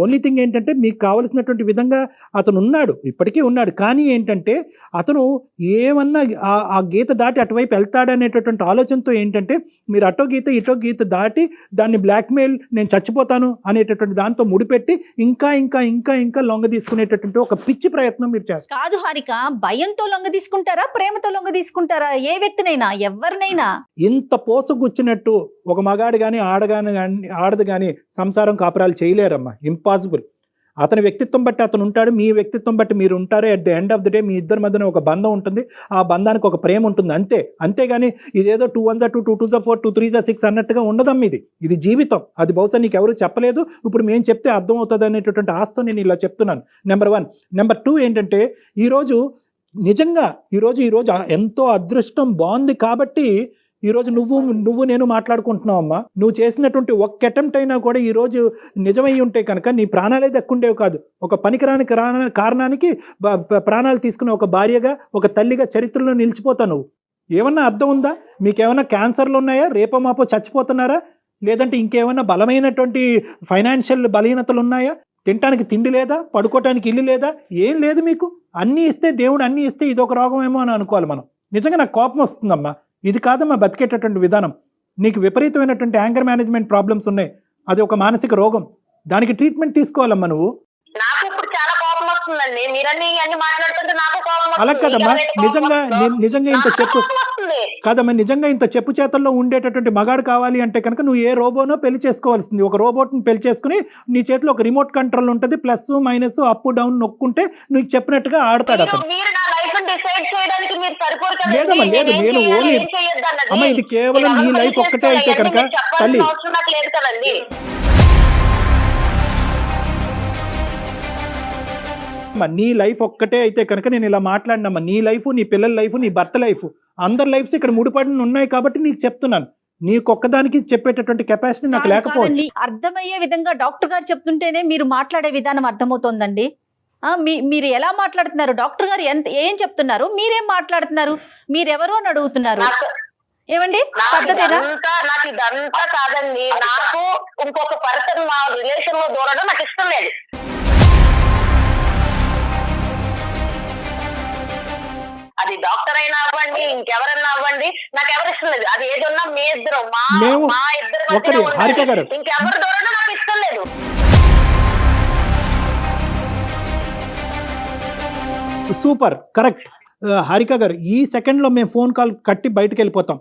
ఓన్లీ థింగ్ ఏంటంటే మీకు కావలసినటువంటి విధంగా అతను ఉన్నాడు, ఇప్పటికీ ఉన్నాడు. కానీ ఏంటంటే అతను ఏమన్నా ఆ గీత దాటి అటువైపు వెళ్తాడనేటటువంటి ఆలోచనతో ఏంటంటే మీరు అటో గీత దాటి దాన్ని బ్లాక్మెయిల్, నేను చచ్చిపోతాను అనేటటువంటి దాంతో ముడిపెట్టి ఇంకా ఇంకా ఇంకా ఇంకా లొంగ తీసుకునేటటువంటి ఒక పిచ్చి ప్రయత్నం మీరు చేస్తారు. కాదు హారిక, భయంతో లొంగ తీసుకుంటారా, ప్రేమతో లొంగ తీసుకుంటారా? ఏ వ్యక్తినైనా, ఎవరినైనా ఇంత పోసగుచ్చినట్టు ఒక మగాడు కానీ ఆడదు కానీ సంసారం కాపురాలు చేయలేరమ్మా. ఇంపాసిబుల్. అతని వ్యక్తిత్వం బట్టి అతను ఉంటాడు, మీ వ్యక్తిత్వం బట్టి మీరు ఉంటారు. At the end of the day మీ ఇద్దరి మధ్యన ఒక బంధం ఉంటుంది, ఆ బంధానికి ఒక ప్రేమ ఉంటుంది, అంతేగాని ఇదేదో 2 1 2 2 2 4 2 3 6 అన్నట్టుగా ఉండదమ్మ. ఇది జీవితం. అది బహుశా నీకు ఎవరు చెప్పలేదు, ఇప్పుడు మేము చెప్తే అర్థం అవుతుంది అనేటటువంటి ఆస్తో నేను ఇలా చెప్తున్నాను. నెంబర్ 1. నెంబర్ 2 ఏంటంటే ఈరోజు నిజంగా ఈరోజు ఎంతో అదృష్టం బాగుంది కాబట్టి ఈరోజు నువ్వు నేను మాట్లాడుకుంటున్నావు అమ్మా. నువ్వు చేసినటువంటి ఒక్క అటెంప్ట్ అయినా కూడా ఈరోజు నిజమై ఉంటే కనుక నీ ప్రాణాలే దక్కుండేవి కాదు. ఒక పనికిరాని కారణానికి ప్రాణాలు తీసుకున్న ఒక భార్యగా, ఒక తల్లిగా చరిత్రలో నిలిచిపోతావు నువ్వు. ఏమన్నా అర్థం ఉందా? మీకేమన్నా క్యాన్సర్లు ఉన్నాయా? రేపో మాపో చచ్చిపోతున్నారా? లేదంటే ఇంకేమన్నా బలమైనటువంటి ఫైనాన్షియల్ బలహీనతలు ఉన్నాయా? తినటానికి తిండి లేదా? పడుకోవటానికి ఇల్లు లేదా? ఏం లేదు మీకు. అన్నీ ఇస్తే దేవుడు అన్నీ ఇస్తే ఇదొక రోగమేమో అని అనుకోవాలి మనం. నిజంగా నాకు కోపం వస్తుందమ్మా. ఇది కాదమ్మా బతికేటటువంటి విధానం. నీకు విపరీతమైనటువంటి యాంగర్ మేనేజ్మెంట్ ప్రాబ్లమ్స్ ఉన్నాయి, అది ఒక మానసిక రోగం. దానికి ట్రీట్మెంట్ తీసుకోవాలమ్మా నువ్వు. నాకు ఇప్పుడు చాలా కోపం వస్తుందండి, మీరన్నీ అన్ని మాట్లాడుతుంటే నాకు కోపం వస్తుంది. అలా కదమ్మా, నిజంగా ఇంత చెప్పు. కాదమ్మా, నిజంగా ఇంత చెప్పు చేతల్లో ఉండేటటువంటి మగాడు కావాలి అంటే కనుక నువ్వు ఏ రోబోనో పెళ్లి చేసుకోవాల్సింది. ఒక రోబోట్ని పెళ్లి చేసుకుని నీ చేతిలో ఒక రిమోట్ కంట్రోల్ ఉంటుంది, ప్లస్ మైనస్ అప్ డౌన్ నొక్కుంటే నువ్వు చెప్పినట్టుగా ఆడతాడు అతను. మీరు నా లైఫ్ డిసైడ్ చేయడానికి మీరు సరిపోరు కదండి. లేదమ్మా, లేదు, నేనేం నేను చేయాలి, ఓన్లీ ఏం చేయొద్దన్నది. అమ్మ ఇది కేవలం నీ మీరు లైఫ్ ఒక్కటే అయితే చేసుకోవాలి, కనుక మీరు చెప్పాల్సిన తల్లి అవసరం నాకు లేదు కదండి. నీ లైఫ్ ఒక్కటే అయితే కనుక నేను ఇలా మాట్లాడినమ్మా. నీ లైఫ్, నీ పిల్లల లైఫ్, నీ భర్త లైఫ్, అందరి లైఫ్స్ ఇక్కడ ముడిపడి ఉన్నాయి కాబట్టి నీకు చెప్తున్నాను. నీకొక్కదానికి చెప్పేటటువంటి కెపాసిటీ నాకు లేకపోవచ్చు. కాదండి, అర్థమయ్యే విధంగా డాక్టర్ గారు చెప్తుంటేనే మీరు మాట్లాడే విధానం అర్థమవుతోందండి. మీరు ఎలా మాట్లాడుతున్నారు, డాక్టర్ గారు ఏం చెప్తున్నారు, మీరేం మాట్లాడుతున్నారు, మీరెవరు అని అడుగుతున్నారు. ఏమండి పద్ధతేనా? నాకు ఇదంతా కాదండి. నాకు ఇంకొక పర్సన్ మా రిలేషన్ లో దూరడం నాకు ఇష్టం లేదు. అది డాక్టర్ అయినా అవ్వండి, ఇంకెవరన్నా అవ్వండి, నాకు ఎవరు ఇష్టం లేదు. అది ఏదన్నా మీ ఇద్దరు మా ఇద్దరు ఇంకెవరు దూరడం నాకు ఇష్టం లేదు. సూపర్, కరెక్ట్ హారిక గారు. ఈ సెకండ్ లో మేము ఫోన్ కాల్ కట్టి బయటకు వెళ్ళిపోతాం.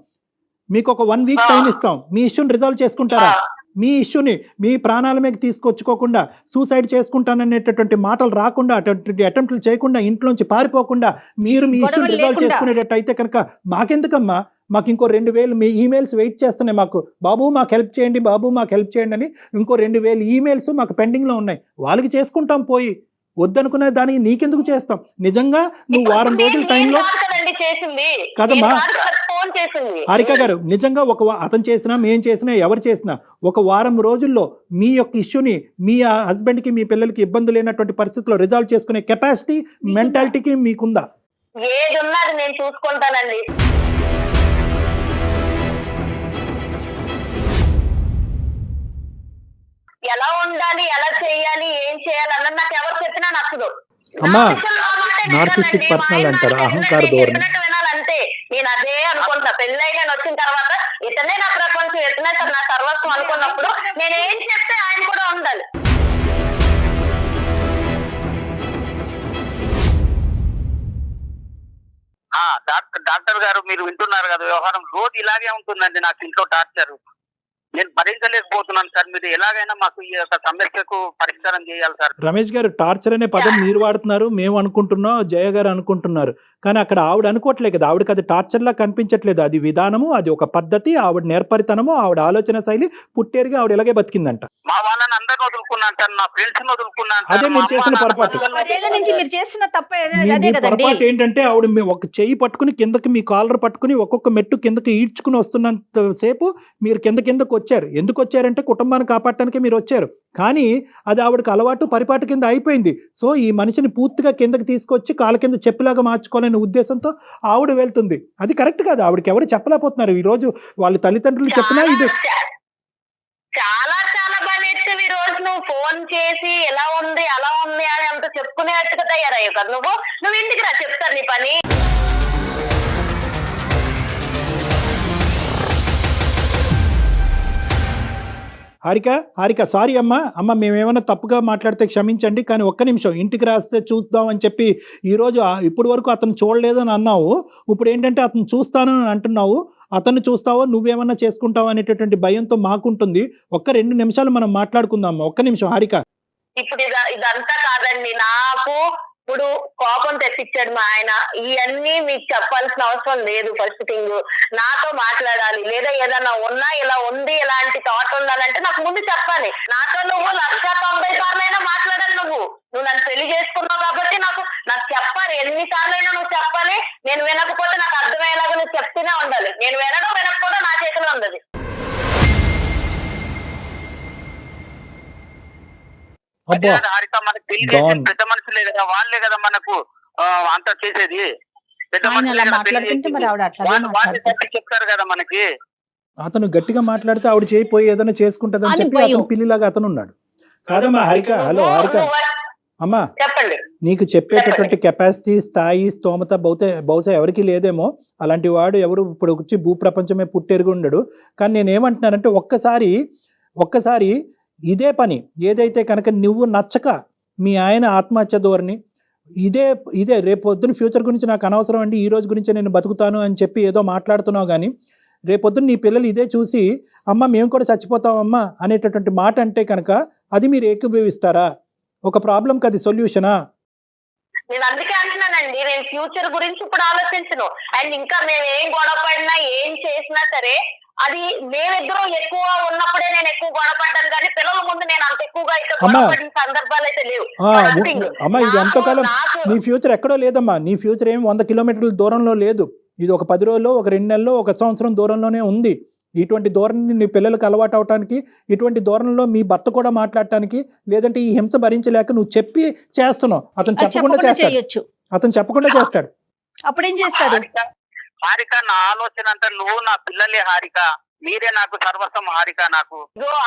మీకు ఒక 1 వీక్ టైం ఇస్తాం. మీ ఇష్యూని రిజాల్వ్ చేసుకుంటారా? మీ ఇష్యూని మీ ప్రాణాల మీద తీసుకొచ్చుకోకుండా, సూసైడ్ చేసుకుంటాననేటటువంటి మాటలు రాకుండా, అటువంటి అటెంప్ట్లు చేయకుండా, ఇంట్లోంచి పారిపోకుండా మీరు మీ ఇష్యూని రిజాల్వ్ చేసుకునేటట్టు అయితే కనుక మాకెందుకమ్మా, మాకు ఇంకో 2000 మీ ఈమెయిల్స్ వెయిట్ చేస్తున్నాయి. మాకు బాబు మాకు హెల్ప్ చేయండి, బాబు మాకు హెల్ప్ చేయండి అని ఇంకో 2000 ఈమెయిల్స్ మాకు పెండింగ్లో ఉన్నాయి. వాళ్ళకి చేసుకుంటాం పోయి. వద్దనుకునే దానికి నీకెందుకు చేస్తాం? నిజంగా నువ్వు వారం రోజుల టైంలో కదమ్మా హారిక గారు, నిజంగా అతను చేసినా మేం చేసినా ఎవరు చేసినా ఒక వారం రోజుల్లో మీ యొక్క ఇష్యూని మీ హస్బెండ్కి మీ పిల్లలకి ఇబ్బంది లేనటువంటి పరిస్థితుల్లో రిజాల్వ్ చేసుకునే కెపాసిటీ, మెంటాలిటీకి మీకుందా? ఏది ఉన్నది నేను చూసుకుంటానండి. ఎలా ఉండాలి, ఎలా చేయాలి, ఏం చేయాలి అన్నది నాకు ఎవరు చెప్పినా నచ్చదు. అమ్మా, నార్సిస్టిక్ పర్సనల్ అంటారు, అహంకార ధోరణి. వినాలంటే నేను అదే అనుకుంటా. పెళ్ళై నేను వచ్చిన తర్వాత ఇతనే నా ప్రపంచం, ఇతనే నా సర్వస్వం అనుకున్నప్పుడు నేను ఏం చెప్తే ఆయన కూడా ఉండాలి. డాక్టర్ గారు మీరు వింటున్నారు కదా, వ్యవహారం రోజు ఇలాగే ఉంటుందండి. నాకు ఇంట్లో టార్చర్ నేను భరించలేకపోతున్నాను సార్. మీరు ఎలాగైనా మాకు ఈ యొక్క సమస్యకు పరిష్కారం చేయాలి సార్. రమేష్ గారు, టార్చర్ అనే పదం మీరు వాడుతున్నారు, మేము అనుకుంటున్నాం, జయ గారు అనుకుంటున్నారు. కానీ అక్కడ ఆవిడ అనుకోవట్లేదు కదా. ఆవిడకి అది టార్చర్ లా కనిపించట్లేదు. అది విధానము, అది ఒక పద్ధతి, ఆవిడ నేర్పరితనము, ఆవిడ ఆలోచన శైలి. పుట్టేరుగా ఆవిడ ఇలాగే బతికిందంట. మా వాళ్ళని అందరిని వదులుకున్నాను సార్, నా ఫ్రెండ్స్ వదులుకున్నాను. అదే మీరు చేసిన పొరపాటు. పొరపాటు ఏంటంటే ఆవిడ ఒక చెయ్యి పట్టుకుని కిందకి, మీ కాలర్ పట్టుకుని ఒక్కొక్క మెట్టు కిందకి ఈడ్చుకుని వస్తున్నంత సేపు మీరు కిందకు వచ్చారు. ఎందుకు వచ్చారంటే కుటుంబాన్ని కాపాడటానికి మీరు వచ్చారు. కానీ అది ఆవిడకి అలవాటు, పరిపాటు కింద అయిపోయింది. సో ఈ మనిషిని పూర్తిగా కిందకి తీసుకొచ్చి కాళ్ళ కింద చెప్పులాగా మార్చుకోవాలనే ఉద్దేశంతో ఆవిడ వెళ్తుంది. అది కరెక్ట్ కాదు. ఆవిడకి ఎవరు చెప్పలేకపోతున్నారు. ఈ రోజు వాళ్ళ తల్లిదండ్రులు చెప్పినా ఇది చాలా చాలా బాగా నేర్చుకుని ఈ రోజు నువ్వు ఫోన్ చేసి ఎలా ఉంది అలా ఉంది అని అంత చెప్పుకునేట్టుగా తయారయ్యావు కదా. నువ్వు ఇంటికి రా, చెప్తాను నీ పని. హారిక సారీ అమ్మ మేమేమైనా తప్పుగా మాట్లాడితే క్షమించండి. కానీ ఒక్క నిమిషం, ఇంటికి రాస్తే చూద్దాం అని చెప్పి ఈరోజు ఇప్పటి వరకు అతను చూడలేదు అని అన్నావు. ఇప్పుడు ఏంటంటే అతను చూస్తాను అని అంటున్నావు. అతను చూస్తావో నువ్వేమన్నా చేసుకుంటావు అనేటటువంటి భయంతో మాకుంటుంది. ఒక్క 2 నిమిషాలు మనం మాట్లాడుకుందాం. ఒక్క నిమిషం హారిక. ఇప్పుడు ఇదంతా కాదండి, నాకు ఇప్పుడు కోపం తెప్పించాడు మా ఆయన. ఇవన్నీ మీకు చెప్పాల్సిన అవసరం లేదు. ఫస్ట్ థింగ్ నాతో మాట్లాడాలి, లేదా ఏదన్నా ఉన్నా ఇలా ఉంది ఇలాంటి థాట్ ఉండాలంటే నాకు ముందు చెప్పాలి. నాతో నువ్వు 190 సార్లైనా మాట్లాడాలి. నువ్వు నన్ను పెళ్లి చేసుకున్నావు కాబట్టి నాకు చెప్పాలి. ఎన్నిసార్లైనా నువ్వు చెప్పాలి. నేను వినకపోతే నాకు అర్థమయ్యేలాగా నువ్వు చెప్తూనే ఉండాలి. నేను వినకపోతే నా చేతిలో ఉండదు. హారిక, మనకి పెద్ద మనుషులే కదా, వాళ్ళే కదా మనకు అంతా చేసేది. పెద్ద మనుషులే చెప్తారు కదా మనకి. అతను గట్టిగా మాట్లాడితే ఆవిడ చేయిపోయి ఏదైనా చేసుకుంటదని చెప్పి అతను పిల్లిలాగా అతను ఉన్నాడు. కాదమ్మా హారిక. హలో హారిక అమ్మా, నీకు చెప్పేటటువంటి కెపాసిటీ, స్థాయి, స్తోమత బహుశా ఎవరికి లేదేమో. అలాంటి వాడు ఎవరు ఇప్పుడు వచ్చి భూప్రపంచమే పుట్టెరుగు ఉండడు. కానీ నేనేమంటున్నానంటే ఒక్కసారి ఇదే పని ఏదైతే కనుక నువ్వు నచ్చక మీ ఆయన ఆత్మహత్య ధోరణి, ఇదే ఇదే రేపు పొద్దున ఫ్యూచర్ గురించి నాకు అనవసరం అండి, ఈ రోజు గురించి నేను బతుకుతాను అని చెప్పి ఏదో మాట్లాడుతున్నావు కానీ రేపొద్దున నీ పిల్లలు ఇదే చూసి అమ్మ మేము కూడా చచ్చిపోతామమ్మా అనేటటువంటి మాట అంటే కనుక అది మీరు ఏకీభవిస్తారా? ఒక ప్రాబ్లంకి అది సొల్యూషనా? నేను అందుకే అంటున్నానండి, నేను ఫ్యూచర్ గురించి ఇప్పుడు ఆలోచించను. అండ్ ఇంకా మేము ఏం గొడవ పడినా ఏం చేసినా సరే అది మేమిద్దరం ఎక్కువ ఉన్నప్పుడే నేను ఎక్కువ గొడవ పడ్డాను, కానీ పిల్లల ముందు నేను అంత ఎక్కువగా అయితే గొడవ పడిన సందర్భాలు అయితే లేవు. అమ్మా ఇది ఎంతకాలం నీ ఫ్యూచర్ ఎక్కడో లేదమ్మా, నీ ఫ్యూచర్ ఏం 100 కిలోమీటర్ల దూరంలో లేదు, ఇది ఒక 10 రోజుల్లో, ఒక 2 నెలల్లో, ఒక సంవత్సరం దూరంలోనే ఉంది. ఇటువంటి ధోరణి నీ పిల్లలకు అలవాటు అవటానికి, ఇటువంటి ధోరణిలో మీ భర్త కూడా మాట్లాడటానికి, లేదంటే ఈ హింస భరించలేక నువ్వు చెప్పి చేస్తున్నావు, అతను చెప్పకుండా చేస్తాడు, అతను చెప్పకుండా చేస్తాడు. అప్పుడేం చేస్తాడు? హారిక నా ఆలోచన అంతా నువ్వు నా పిల్లలే హారిక, మీరే నాకు సర్వస్వం హారిక. నాకు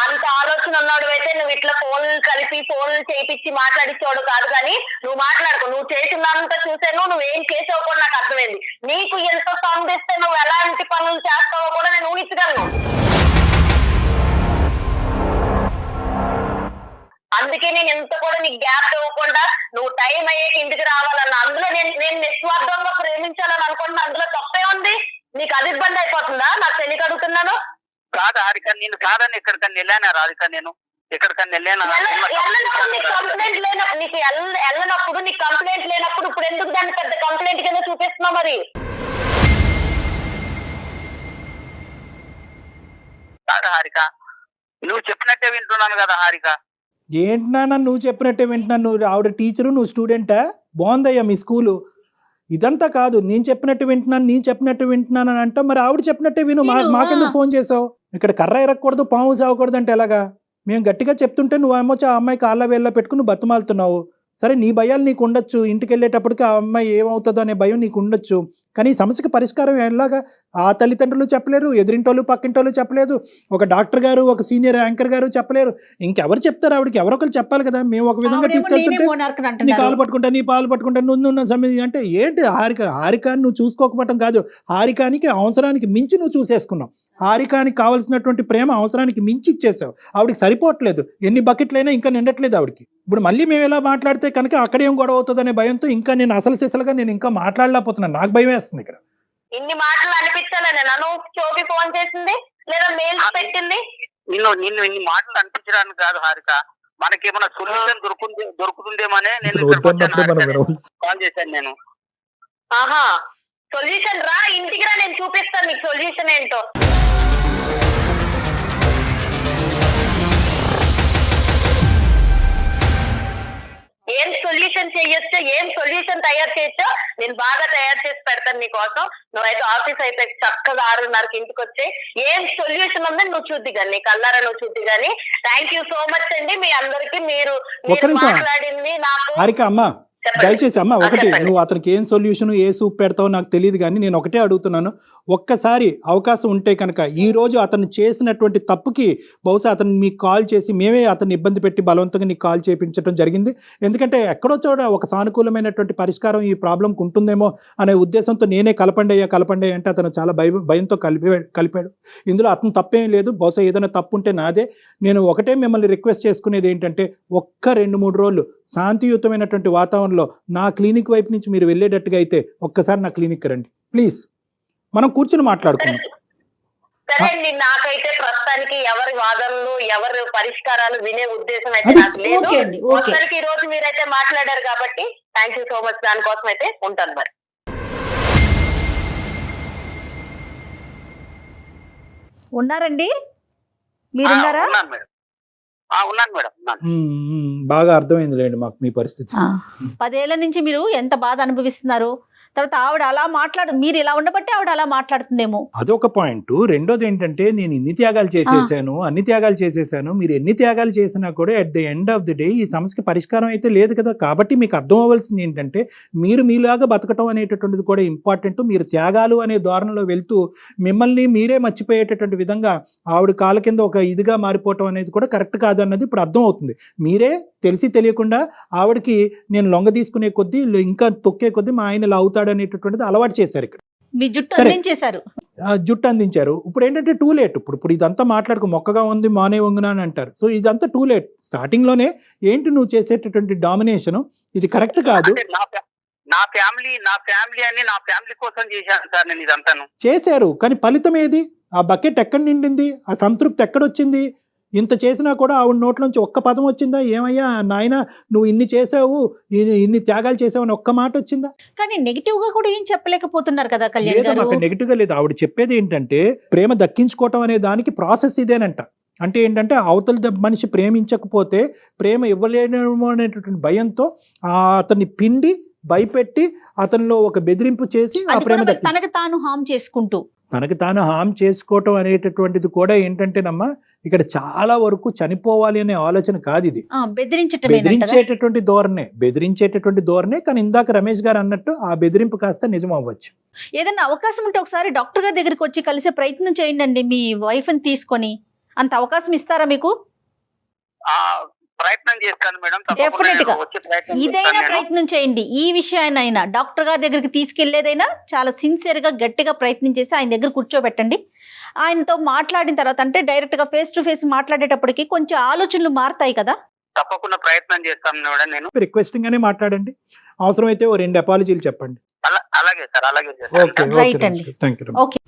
అంత ఆలోచన ఉన్నాడు అయితే నువ్వు ఇట్లా ఫోన్లు కలిపి ఫోన్లు చేయించి మాట్లాడించోడు కాదు, కానీ నువ్వు మాట్లాడుకో. నువ్వు చేసినంత చూసాను, నువ్వేం చేసావు కూడా నాకు అర్థమైంది. నీకు ఎంత సౌండ్ ఇస్తే నువ్వు ఎలాంటి పనులు చేస్తావో కూడా నేను ఊహించగలను. అందుకే నేను ఎంత కూడా నీకు గ్యాప్ ఇవ్వకుండా నువ్వు టైం అయ్యేకి ఇంటికి రావాలన్న, అందులో నేను నిస్వార్థంగా ప్రేమించాలని అనుకుంటున్నా, అందులో తప్పే ఉంది. నీకు అది ఇబ్బంది అయిపోతుందా? నాకు తెలియక అడుగుతున్నాను. కాదు హారిక, నేను కాదని ఎక్కడికన్నా వెళ్ళానా రాధిక? నేను ఎక్కడికన్నా వెళ్ళానా? కంప్లైంట్ లేనప్పుడు నీకు వెళ్ళనప్పుడు, నీకు కంప్లైంట్ లేనప్పుడు ఇప్పుడు ఎందుకు దాన్ని పెద్ద కంప్లైంట్ కింద చూపిస్తున్నావు? మరి కాదు హారిక, నువ్వు చెప్పినట్టే వింటున్నాను కదా హారిక. ఏంటి నాన్న నువ్వు చెప్పినట్టే వింటున్నాను, నువ్వు ఆవిడ టీచరు, నువ్వు స్టూడెంటా? బాగుందయ్యా మీ స్కూలు. ఇదంతా కాదు, నేను చెప్పినట్టు వింటున్నాను అని అంటావు, మరి ఆవిడ చెప్పినట్టే విను. మాకెందుకు ఫోన్ చేసావు? ఇక్కడ కర్ర ఎరగకూడదు, పాము సాగకూడదు అంటే ఎలాగా? మేము గట్టిగా చెప్తుంటే నువ్వేమో ఆ అమ్మాయి కాళ్ళ వేళ్ళ పెట్టుకుని నువ్వు బతుమాలుతున్నావు. సరే నీ భయాలు నీకు ఉండొచ్చు, ఇంటికి వెళ్ళేటప్పటికి ఆ అమ్మాయి ఏమవుతుందో అనే భయం నీకు ఉండొచ్చు, కానీ ఈ సమస్యకి పరిష్కారం ఎలాగా? ఆ తల్లిదండ్రులు చెప్పలేరు, ఎదిరింటోళ్ళు పక్కింటోళ్ళు చెప్పలేదు, ఒక డాక్టర్ గారు, ఒక సీనియర్ యాంకర్ గారు చెప్పలేరు, ఇంకెవరు చెప్తారు? ఆవిడకి ఎవరొకరు చెప్పాలి కదా. మేము ఒక విధంగా తీసుకెళ్తుంటే నీ కాలు పట్టుకుంటా, నీ పాలు పట్టుకుంటా, నువ్వు సమయం అంటే ఏంటి? హారికాని నువ్వు చూసుకోకపోవటం కాదు, హారికానికి అవసరానికి మించి నువ్వు చూసేసుకున్నావు. హారికానికి కావాల్సినటువంటి ప్రేమ అవసరానికి మించి ఇచ్చేసావు. ఆవిడకి సరిపోవట్లేదు, ఎన్ని బకెట్లైనా ఇంకా నిండట్లేదు ఆవిడకి. ఇప్పుడు మళ్ళీ మేము ఎలా మాట్లాడితే కనుక అక్కడేం గొడవ అవుతుందనే భయంతో ఇంకా నేను అసలు సిసలుగా నేను ఇంకా మాట్లాడలేకపోతున్నాను. నాకు భయం వేస్తుంది ఇక్కడ. ఇన్ని మాటలు అనిపించాలని నన్ను చోపి ఫోన్ చేసింది లేదా మెయిల్ పెట్టింది? నిన్ను ఇన్ని మాటలు అనిపించడానికి కాదు హారిక, మనకేమైనా సొల్యూషన్ దొరుకుతుందేమనే నేను కాల్ చేశాను. నేను ఆహా సొల్యూషన్ రా, ఇంటికి రా, నేను చూపిస్తాను నీకు సొల్యూషన్ ఏంటో. ఏం సొల్యూషన్ చేయొచ్చో, ఏం సొల్యూషన్ తయారు చేయొచ్చో నేను బాగా తయారు చేసి పెడతాను నీకోసం. నువ్వైతే ఆఫీస్ అయితే చక్కగా 6:30కి ఇంటికి వచ్చే ఏం సొల్యూషన్ ఉందని నువ్వు చూద్ది కానీ, నీ కల్లారా నువ్వు చూద్ది కానీ. థ్యాంక్ యూ సో మచ్ అండి మీ అందరికి. మీరు మాట్లాడింది నాకు హారిక అమ్మా దయచేసి అమ్మ ఒకటి, నువ్వు అతనికి ఏం సొల్యూషన్ ఏ సూప్ పెడతావో నాకు తెలియదు, కానీ నేను ఒకటే అడుగుతున్నాను, ఒక్కసారి అవకాశం ఉంటే కనుక ఈ రోజు అతను చేసినటువంటి తప్పుకి బహుశా అతను మీకు కాల్ చేసి మేమే అతన్ని ఇబ్బంది పెట్టి బలవంతంగా నీకు కాల్ చేయించడం జరిగింది. ఎందుకంటే ఎక్కడో చోట ఒక సానుకూలమైనటువంటి పరిష్కారం ఈ ప్రాబ్లంకి ఉంటుందేమో అనే ఉద్దేశంతో నేనే కలపండి అంటే అతను చాలా భయంతో కలిపాడు. ఇందులో అతను తప్పేం లేదు, బహుశా ఏదైనా తప్పు ఉంటే నాదే. నేను ఒకటే మిమ్మల్ని రిక్వెస్ట్ చేసుకునేది ఏంటంటే, ఒక్క 2-3 రోజులు శాంతియుతమైనటువంటి వాతావరణం నా క్లినిక్ వైపు నుంచి మీరు వెళ్ళేటట్టుగా అయితే ఒక్కసారి నా క్లినిక్ రండి ప్లీజ్, మనం కూర్చుని మాట్లాడుకుందాం. సరే అండి, నాకైతే ప్రస్తుతానికి ఎవరి వాదనలు ఎవరి పరిష్కారాలు వినే ఉద్దేశం అయితే నాకు లేదు. ఒక్కరికి ఈ రోజు మీరైతే మాట్లాడారు కాబట్టి థ్యాంక్ యూ సో మచ్. దానికోసం అయితే ఉంటాను. మరి ఉన్నారండి, మీరున్నారా? ఉన్నాను మేడం. బాగా అర్థమైంది లేండి మాకు మీ పరిస్థితి. 10 ఏళ్ల నుంచి మీరు ఎంత బాధ అనుభవిస్తున్నారు. తర్వాత ఆవిడ అలా మీరు ఇలా ఉండబట్టి ఆవిడ అలా మాట్లాడుతుందేమో, అదొక పాయింట్. రెండోది ఏంటంటే, నేను అన్ని త్యాగాలు చేసేసాను, మీరు ఎన్ని త్యాగాలు చేసినా కూడా at the end of the day ఈ సమస్యకి పరిష్కారం అయితే లేదు కదా. కాబట్టి మీకు అర్థం అవ్వాల్సింది ఏంటంటే, మీరు మీలాగా బతకటం అనేటటువంటిది కూడా ఇంపార్టెంట్. మీరు త్యాగాలు అనే ధోరణిలో వెళ్తూ మిమ్మల్ని మీరే మర్చిపోయేటటువంటి విధంగా ఆవిడ కాళ్ళ కింద ఒక ఇదిగా మారిపోవటం అనేది కూడా కరెక్ట్ కాదు అన్నది ఇప్పుడు అర్థం అవుతుంది. మీరే తెలిసి తెలియకుండా ఆవిడకి నేను లొంగ తీసుకునే కొద్దీ ఇంకా తొక్కే కొద్దీ మా ఆయన లావుతాడు అనేటటువంటిది అలవాటు చేశారు. ఇక్కడ మీ జుట్టు అందించేశారు. జుట్టు అందించారు. ఇప్పుడు ఏంటంటే టూ లేట్. ఇప్పుడు ఇదంతా మాట్లాడుకో మొక్కగా ఉంది మానే వంగునా అని అంటారు. సో ఇదంతా టూ లేట్. స్టార్టింగ్లోనే ఏంటి నువ్వు చేసేటటువంటి డామినేషన్, ఇది కరెక్ట్ కాదు. అంటే నా ఫ్యామిలీ అని నా ఫ్యామిలీ కోసం చేశాను సార్ నేను ఇదంతాను. చేశారు, కానీ ఫలితం ఏది? ఆ బకెట్ ఎక్కడ నిండింది? ఆ సంతృప్తి ఎక్కడొచ్చింది? ఇంత చేసినా కూడా ఆవిడ నోట్లోంచి ఒక్క పదం వచ్చిందా? ఏమయ్యా నాయన నువ్వు ఇన్ని చేసావు, ఇన్ని త్యాగాలు చేసావు అని ఒక్క మాట వచ్చిందా? కానీ నెగిటివ్ గా కూడా ఏం చెప్పలేకపోతున్నారు కదా కళ్యాణ్ లేదు, గారు. అక్కడ నెగిటివ్ గా లేదు. ఆవిడ చెప్పేది ఏంటంటే ప్రేమ దక్కించుకోవటం అనే దానికి ప్రాసెస్ ఇదేనంట. అంటే ఏంటంటే అవతల మనిషి ప్రేమించకపోతే ప్రేమ ఇవ్వలేనేమో అనేటటువంటి భయంతో అతన్ని పిండి భయపెట్టి అతనిలో ఒక బెదిరింపు చేసి ఆ అది ప్రేమ కూడా మరి దక్కించు. తనకి తాను హామ్ చేసుకుంటూ తనకి తాను హామ్ చేసుకోవటం అనేటటువంటిది కూడా ఏంటంటేనమ్మా ఇక్కడ చాలా వరకు చనిపోవాలి అనే ఆలోచన కాదు ఇది. బెదిరించేటటువంటి ధోరణే. కానీ ఇందాక రమేష్ గారు అన్నట్టు ఆ బెదిరింపు కాస్త నిజం అవ్వచ్చు. ఏదైనా అవకాశం ఉంటే ఒకసారి డాక్టర్ గారి దగ్గరికి వచ్చి కలిసే ప్రయత్నం చేయండి మీ వైఫ్ ని తీసుకొని. అంత అవకాశం ఇస్తారా మీకు? ప్రయత్నం చేస్తాను మేడం. డెఫినెట్ గా ఇదైనా ప్రయత్నం చేయండి. ఈ విషయాన్నైనా డాక్టర్ గారి దగ్గరికి తీసుకెళ్లేదైనా చాలా సిన్సియర్ గా గట్టిగా ప్రయత్నం చేసి ఆయన దగ్గర కూర్చోబెట్టండి. ఆయనతో మాట్లాడిన తర్వాత అంటే డైరెక్ట్ గా ఫేస్ టు ఫేస్ మాట్లాడేటప్పటికి కొంచెం ఆలోచనలు మారుతాయి కదా. తప్పకుండా ప్రయత్నం చేస్తాను మేడం. నేను రిక్వెస్టింగ్ గానే మాట్లాడండి. అవసరమైతే ఓ 2 అపాలజీలు చెప్పండి. అలాగే సార్, అలాగే చేస్తాను. ఓకే, రైట్ అండి. Thank you. ఓకే.